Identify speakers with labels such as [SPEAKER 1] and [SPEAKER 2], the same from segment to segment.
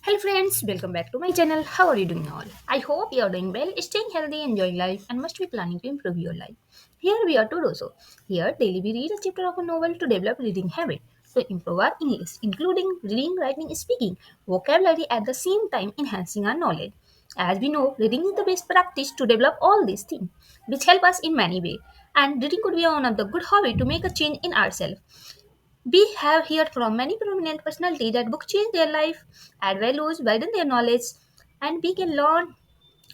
[SPEAKER 1] Hello friends, welcome back to my channel. How are you doing all? I hope you are doing well, staying healthy, enjoying life, and must be planning to improve your life. Here we are to do so. Here daily we read a chapter of a novel to develop reading habit, to improve our English, including reading, writing, speaking, vocabulary at the same time enhancing our knowledge. As we know, reading is the best practice to develop all these things, which help us in many ways. And reading could be one of the good hobby to make a change in ourselves. We have heard from many prominent personalities that books change their life, add values, widen their knowledge, and we can learn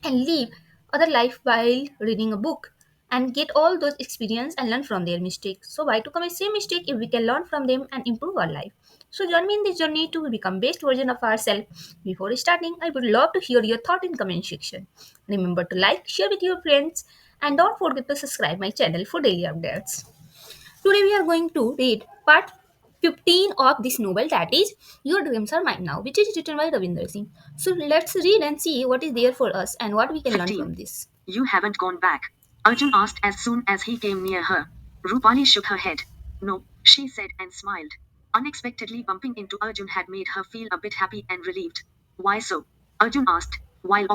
[SPEAKER 1] and live other life while reading a book and get all those experience and learn from their mistakes. So why to commit same mistake if we can learn from them and improve our life? So join me in this journey to become best version of ourselves. Before starting, I would love to hear your thought in comment section. Remember to like, share with your friends, and don't forget to subscribe my channel for daily updates. Today we are going to read part 15 of this novel, that is Your Dreams Are Mine Now, which is written by Ravinder Singh. So let's read and see what is there for us and what we can learn
[SPEAKER 2] 15.
[SPEAKER 1] from this.
[SPEAKER 2] You haven't gone back? Arjun asked as soon as he came near her. Rupali shook her head. No, she said and smiled. Unexpectedly bumping into Arjun had made her feel a bit happy and relieved. Why so? Arjun asked, while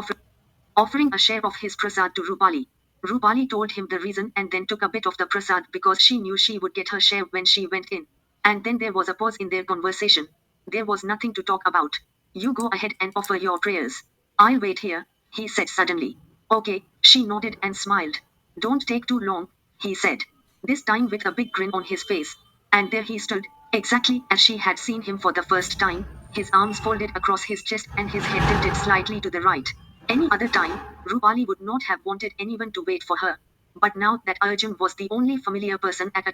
[SPEAKER 2] offering a share of his prasad to Rupali. Rupali told him the reason and then took a bit of the prasad because she knew she would get her share when she went in. And then there was a pause in their conversation. There was nothing to talk about. You go ahead and offer your prayers. I'll wait here, he said suddenly. Okay, she nodded and smiled. Don't take too long, he said. This time with a big grin on his face. And there he stood, exactly as she had seen him for the first time, his arms folded across his chest and his head tilted slightly to the right. Any other time, Rupali would not have wanted anyone to wait for her. But now that Arjun was the only familiar person at a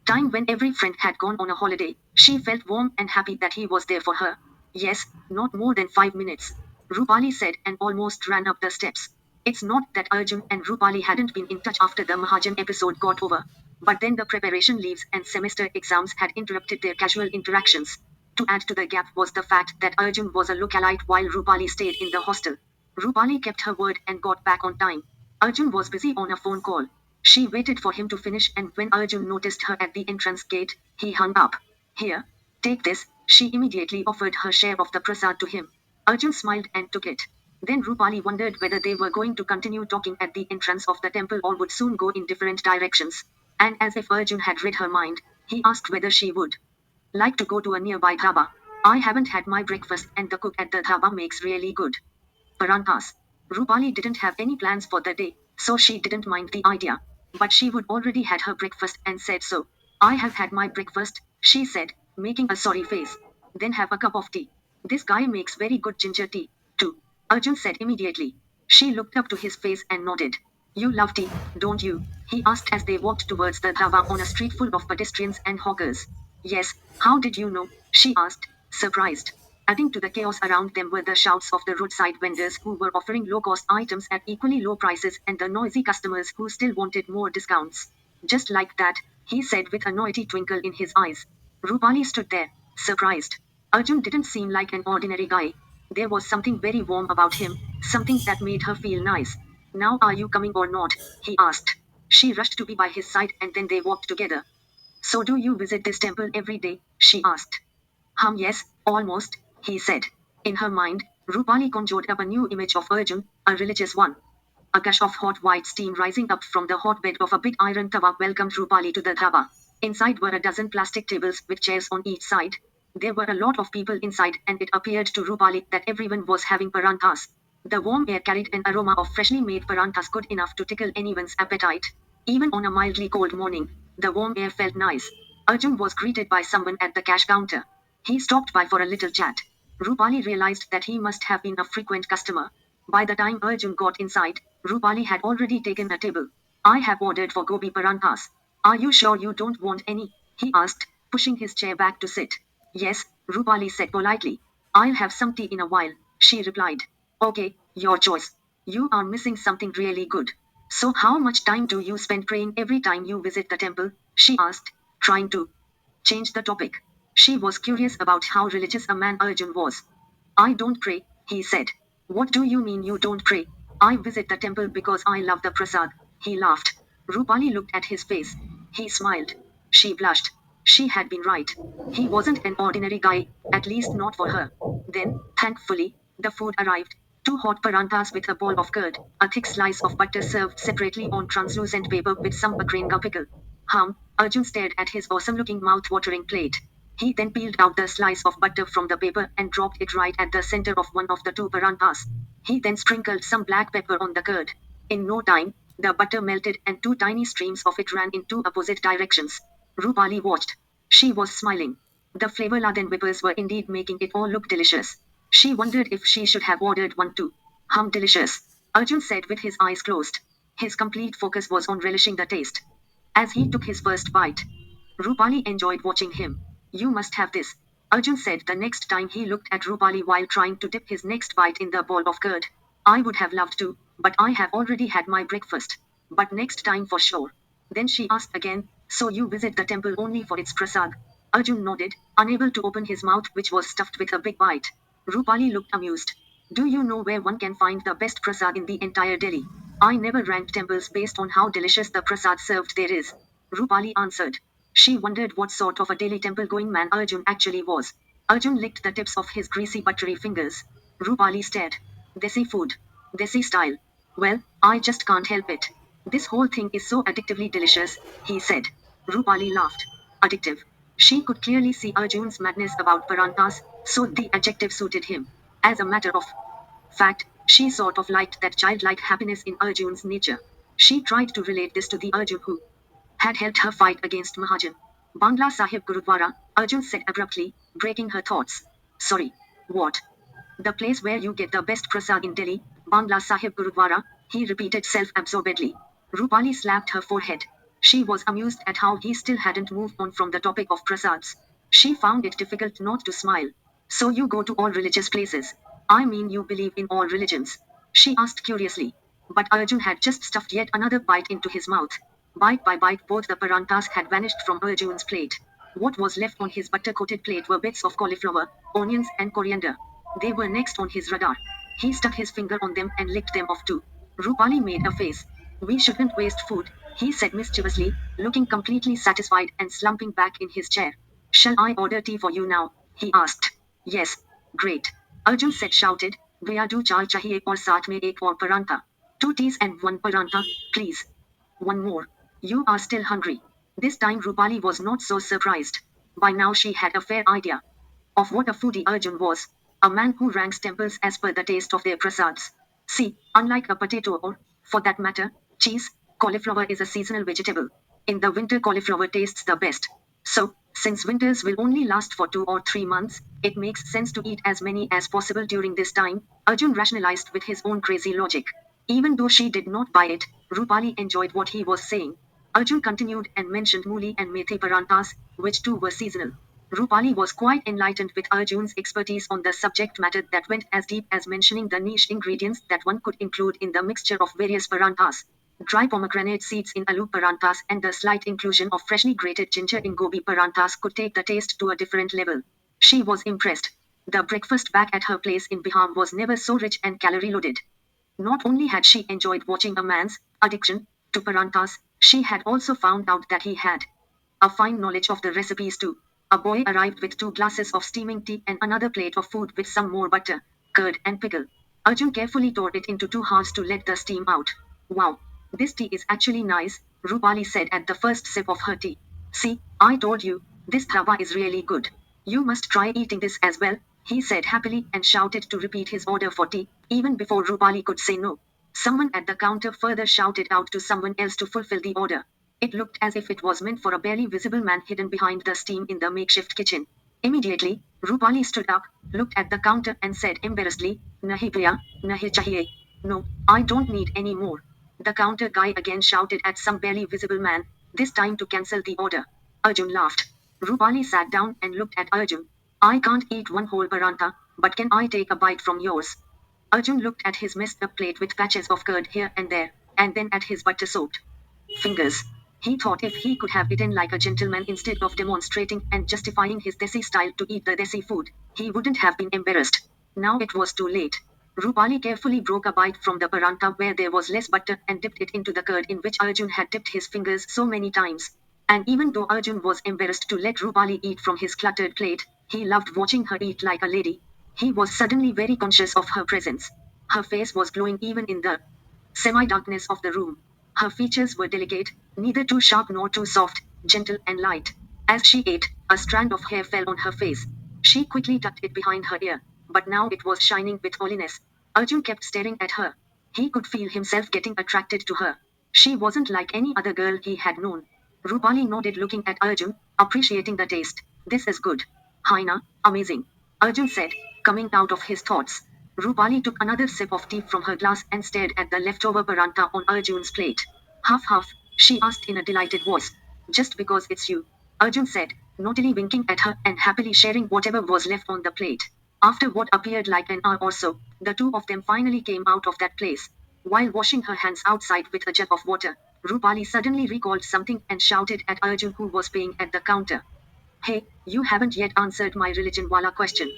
[SPEAKER 2] time when every friend had gone on a holiday, she felt warm and happy that he was there for her. Yes, not more than 5 minutes. Rupali said and almost ran up the steps. It's not that Arjun and Rupali hadn't been in touch after the Mahajan episode got over. But then the preparation leaves and semester exams had interrupted their casual interactions. To add to the gap was the fact that Arjun was a localite while Rupali stayed in the hostel. Rupali kept her word and got back on time. Arjun was busy on a phone call. She waited for him to finish and when Arjun noticed her at the entrance gate, he hung up. Here, take this, she immediately offered her share of the prasad to him. Arjun smiled and took it. Then Rupali wondered whether they were going to continue talking at the entrance of the temple or would soon go in different directions. And as if Arjun had read her mind, he asked whether she would like to go to a nearby dhaba. I haven't had my breakfast and the cook at the dhaba makes really good paranthas. Rupali didn't have any plans for the day, so she didn't mind the idea. But she would already had her breakfast and said so. I have had my breakfast, she said, making a sorry face. Then have a cup of tea. This guy makes very good ginger tea, too. Arjun said immediately. She looked up to his face and nodded. You love tea, don't you? He asked as they walked towards the dhaba on a street full of pedestrians and hawkers. Yes, how did you know? She asked, surprised. Adding to the chaos around them were the shouts of the roadside vendors who were offering low-cost items at equally low prices and the noisy customers who still wanted more discounts. Just like that, he said with a noisy twinkle in his eyes. Rupali stood there, surprised. Arjun didn't seem like an ordinary guy. There was something very warm about him, something that made her feel nice. Now are you coming or not? He asked. She rushed to be by his side and then they walked together. So do you visit this temple every day? She asked. Yes, almost, he said. In her mind, Rupali conjured up a new image of Arjun, a religious one. A gush of hot white steam rising up from the hotbed of a big iron tawa welcomed Rupali to the dhaba. Inside were a dozen plastic tables with chairs on each side. There were a lot of people inside and it appeared to Rupali that everyone was having paranthas. The warm air carried an aroma of freshly made paranthas good enough to tickle anyone's appetite. Even on a mildly cold morning, the warm air felt nice. Arjun was greeted by someone at the cash counter. He stopped by for a little chat. Rupali realized that he must have been a frequent customer. By the time Arjun got inside, Rupali had already taken a table. I have ordered for gobi paranthas. Are you sure you don't want any? He asked, pushing his chair back to sit. Yes, Rupali said politely. I'll have some tea in a while, she replied. Okay, your choice. You are missing something really good. So how much time do you spend praying every time you visit the temple? She asked, trying to change the topic. She was curious about how religious a man Arjun was. I don't pray, he said. What do you mean you don't pray? I visit the temple because I love the prasad. He laughed. Rupali looked at his face. He smiled. She blushed. She had been right. He wasn't an ordinary guy, at least not for her. Then, thankfully, the food arrived. Two hot paranthas with a bowl of curd, a thick slice of butter served separately on translucent paper with some bakrenga pickle. Arjun stared at his awesome-looking mouth-watering plate. He then peeled out the slice of butter from the paper and dropped it right at the center of one of the two paranthas. He then sprinkled some black pepper on the curd. In no time, the butter melted and two tiny streams of it ran in two opposite directions. Rupali watched. She was smiling. The flavor-laden whippers were indeed making it all look delicious. She wondered if she should have ordered one too. Delicious, Arjun said with his eyes closed. His complete focus was on relishing the taste. As he took his first bite, Rupali enjoyed watching him. You must have this, Arjun said the next time he looked at Rupali while trying to dip his next bite in the bowl of curd. I would have loved to, but I have already had my breakfast. But next time for sure. Then she asked again, so you visit the temple only for its prasad? Arjun nodded, unable to open his mouth which was stuffed with a big bite. Rupali looked amused. Do you know where one can find the best prasad in the entire Delhi? I never ranked temples based on how delicious the prasad served there is. Rupali answered. She wondered what sort of a daily temple-going man Arjun actually was. Arjun licked the tips of his greasy buttery fingers. Rupali stared. Desi food. Desi style. Well, I just can't help it. This whole thing is so addictively delicious, he said. Rupali laughed. Addictive. She could clearly see Arjun's madness about paranthas, so the adjective suited him. As a matter of fact, she sort of liked that childlike happiness in Arjun's nature. She tried to relate this to the Arjun who had helped her fight against Mahajan. Bangla Sahib Gurudwara, Arjun said abruptly, breaking her thoughts. Sorry. What? The place where you get the best prasad in Delhi, Bangla Sahib Gurudwara, he repeated self-absorbedly. Rupali slapped her forehead. She was amused at how he still hadn't moved on from the topic of prasads. She found it difficult not to smile. So you go to all religious places? I mean you believe in all religions? She asked curiously. But Arjun had just stuffed yet another bite into his mouth. Bite by bite both the paranthas had vanished from Arjun's plate. What was left on his butter-coated plate were bits of cauliflower, onions and coriander. They were next on his radar. He stuck his finger on them and licked them off too. Rupali made a face. We shouldn't waste food, he said mischievously, looking completely satisfied and slumping back in his chair. Shall I order tea for you now? He asked. Yes. Great. Arjun said shouted, Bhaiya do chai chahiye aur saath mein ek aur parantha. Two teas and one parantha, please. One more. You are still hungry. This time Rupali was not so surprised. By now she had a fair idea of what a foodie Arjun was. A man who ranks temples as per the taste of their prasads. See, unlike a potato or, for that matter, cheese, cauliflower is a seasonal vegetable. In the winter cauliflower tastes the best. So, since winters will only last for 2 or 3 months, it makes sense to eat as many as possible during this time, Arjun rationalized with his own crazy logic. Even though she did not buy it, Rupali enjoyed what he was saying. Arjun continued and mentioned mooli and methi paranthas, which too were seasonal. Rupali was quite enlightened with Arjun's expertise on the subject matter that went as deep as mentioning the niche ingredients that one could include in the mixture of various paranthas. Dry pomegranate seeds in aloo paranthas and the slight inclusion of freshly grated ginger in gobi paranthas could take the taste to a different level. She was impressed. The breakfast back at her place in Bihar was never so rich and calorie-loaded. Not only had she enjoyed watching a man's addiction to paranthas, she had also found out that he had a fine knowledge of the recipes too. A boy arrived with 2 glasses of steaming tea and another plate of food with some more butter, curd and pickle. Arjun carefully tore it into 2 halves to let the steam out. Wow, this tea is actually nice, Rupali said at the first sip of her tea. See, I told you, this dhaba is really good. You must try eating this as well, he said happily and shouted to repeat his order for tea, even before Rupali could say no. Someone at the counter further shouted out to someone else to fulfill the order. It looked as if it was meant for a barely visible man hidden behind the steam in the makeshift kitchen. Immediately, Rupali stood up, looked at the counter and said embarrassedly, Nahi bhaiya, nahi chahiye. No, I don't need any more. The counter guy again shouted at some barely visible man, this time to cancel the order. Arjun laughed. Rupali sat down and looked at Arjun. I can't eat one whole parantha, but can I take a bite from yours? Arjun looked at his messed up plate with patches of curd here and there, and then at his butter-soaked fingers. He thought if he could have eaten like a gentleman instead of demonstrating and justifying his desi style to eat the desi food, he wouldn't have been embarrassed. Now it was too late. Rupali carefully broke a bite from the parantha where there was less butter and dipped it into the curd in which Arjun had dipped his fingers so many times. And even though Arjun was embarrassed to let Rupali eat from his cluttered plate, he loved watching her eat like a lady. He was suddenly very conscious of her presence. Her face was glowing even in the semi-darkness of the room. Her features were delicate, neither too sharp nor too soft, gentle and light. As she ate, a strand of hair fell on her face. She quickly tucked it behind her ear, but now it was shining with holiness. Arjun kept staring at her. He could feel himself getting attracted to her. She wasn't like any other girl he had known. Rupali nodded, looking at Arjun, appreciating the taste. This is good. Haina, amazing. Arjun said, coming out of his thoughts. Rupali took another sip of tea from her glass and stared at the leftover paranta on Arjun's plate. Half half, she asked in a delighted voice. Just because it's you. Arjun said, naughtily winking at her and happily sharing whatever was left on the plate. After what appeared like an hour or so, the two of them finally came out of that place. While washing her hands outside with a jug of water, Rupali suddenly recalled something and shouted at Arjun, who was paying at the counter. Hey, you haven't yet answered my religion wala question.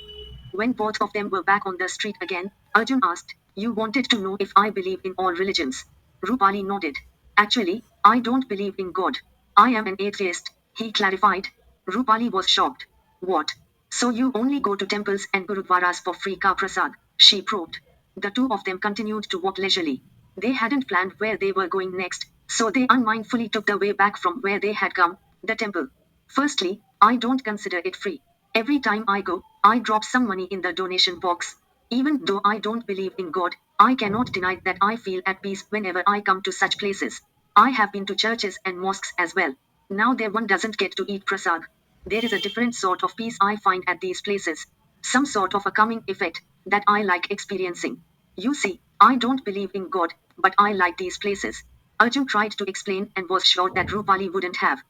[SPEAKER 2] When both of them were back on the street again, Arjun asked, you wanted to know if I believe in all religions. Rupali nodded. Actually, I don't believe in God. I am an atheist, he clarified. Rupali was shocked. What? So you only go to temples and gurudwaras for free ka prasad? She probed. The two of them continued to walk leisurely. They hadn't planned where they were going next, so they unmindfully took the way back from where they had come, the temple. Firstly, I don't consider it free. Every time I go, I drop some money in the donation box. Even though I don't believe in God, I cannot deny that I feel at peace whenever I come to such places. I have been to churches and mosques as well. Now there one doesn't get to eat prasad. There is a different sort of peace I find at these places. Some sort of a calming effect that I like experiencing. You see, I don't believe in God, but I like these places. Arjun tried to explain and was sure that Rupali wouldn't have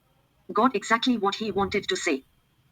[SPEAKER 2] got exactly what he wanted to say.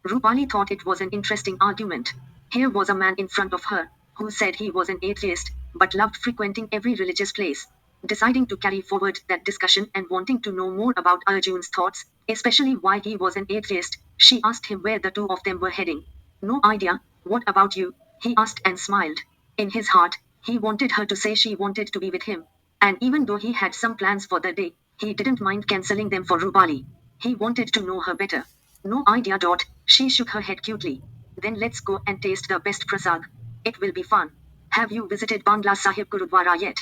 [SPEAKER 2] Rupali thought it was an interesting argument. Here was a man in front of her, who said he was an atheist, but loved frequenting every religious place. Deciding to carry forward that discussion and wanting to know more about Arjun's thoughts, especially why he was an atheist, she asked him where the two of them were heading. No idea. What about you? He asked and smiled. In his heart, he wanted her to say she wanted to be with him. And even though he had some plans for the day, he didn't mind cancelling them for Rupali. He wanted to know her better. No idea. She shook her head cutely. Then let's go and taste the best prasad. It will be fun. Have you visited Bangla Sahib Gurudwara yet?